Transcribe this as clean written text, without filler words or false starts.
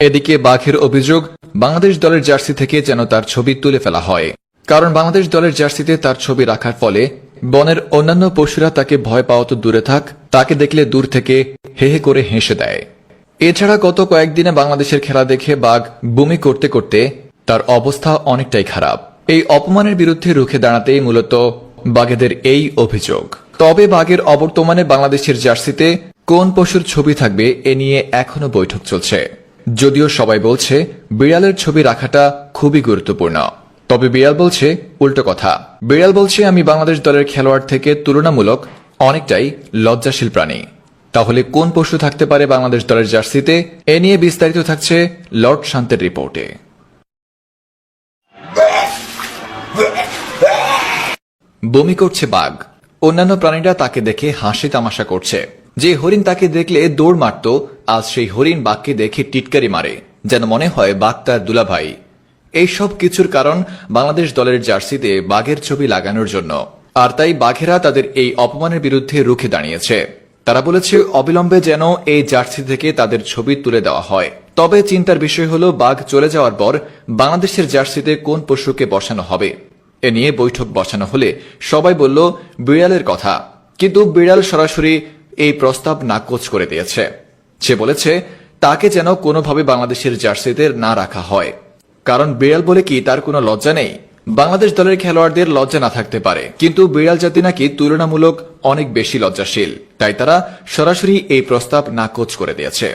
এদিকে বাঘের অভিযোগ, বাংলাদেশ দলের জার্সি থেকে যেন তার ছবি তুলে ফেলা হয়। কারণ বাংলাদেশ দলের জার্সিতে তার ছবি রাখার ফলে বনের অন্যান্য পশুরা তাকে ভয় পাওয়া তো দূরে থাক, তাকে দেখলে দূর থেকে হে হে করে হেসে দেয়। এছাড়া গত কয়েকদিনে বাংলাদেশের খেলা দেখে বাঘ বমি করতে করতে তার অবস্থা অনেকটাই খারাপ। এই অপমানের বিরুদ্ধে রুখে দাঁড়াতেই মূলত বাঘেদের এই অভিযোগ। তবে বাঘের অবর্তমানে বাংলাদেশের জার্সিতে কোন পশুর ছবি থাকবে এ নিয়ে এখনো বৈঠক চলছে। যদিও সবাই বলছে বিড়ালের ছবি রাখাটা খুবই গুরুত্বপূর্ণ, তবে বিড়াল বলছে উল্টো কথা। বিড়াল বলছে, আমি বাংলাদেশ দলের খেলোয়াড় থেকে তুলনামূলক অনেকটাই লজ্জাশীল প্রাণী। তাহলে কোন পশু থাকতে পারে বাংলাদেশ দলের জার্সিতে, এ নিয়ে বিস্তারিত থাকছে লর্ড শান্তের রিপোর্টে। বমি করছে বাঘ, অন্যান্য প্রাণীরা তাকে দেখে হাসি তামাশা করছে। যে হরিণ তাকে দেখলে দৌড় মারত, আজ সেই হরিণ বাঘকে দেখে টিটকারি মারে, যেন মনে হয় বাঘ তার দুলাভাই। এইসব কিছুর কারণ বাংলাদেশ দলের জার্সিতে বাঘের ছবি লাগানোর জন্য। আর তাই বাঘেরা তাদের এই অপমানের বিরুদ্ধে রুখে দাঁড়িয়েছে। তারা বলেছে অবিলম্বে যেন এই জার্সি থেকে তাদের ছবি তুলে দেওয়া হয়। তবে চিন্তার বিষয় হল বাঘ চলে যাওয়ার পর বাংলাদেশের জার্সিতে কোন পশুকে বসানো হবে। এ নিয়ে বৈঠক বসানো হলে সবাই বলল বিড়ালের কথা, কিন্তু বিড়াল সরাসরি এই প্রস্তাব নাকচ করে দিয়েছে। সে বলেছে তাকে যেন কোনোভাবে বাংলাদেশের জার্সিতে না রাখা হয়। কারণ বিড়াল বলে কি তার কোনো লজ্জা নেই? বাংলাদেশ দলের খেলোয়াড়দের লজ্জা না থাকতে পারে, কিন্তু বিড়াল জাতি নাকি তুলনামূলক অনেক বেশি লজ্জাশীল, তাই তারা সরাসরি এই প্রস্তাব নাকচ করে দিয়েছে।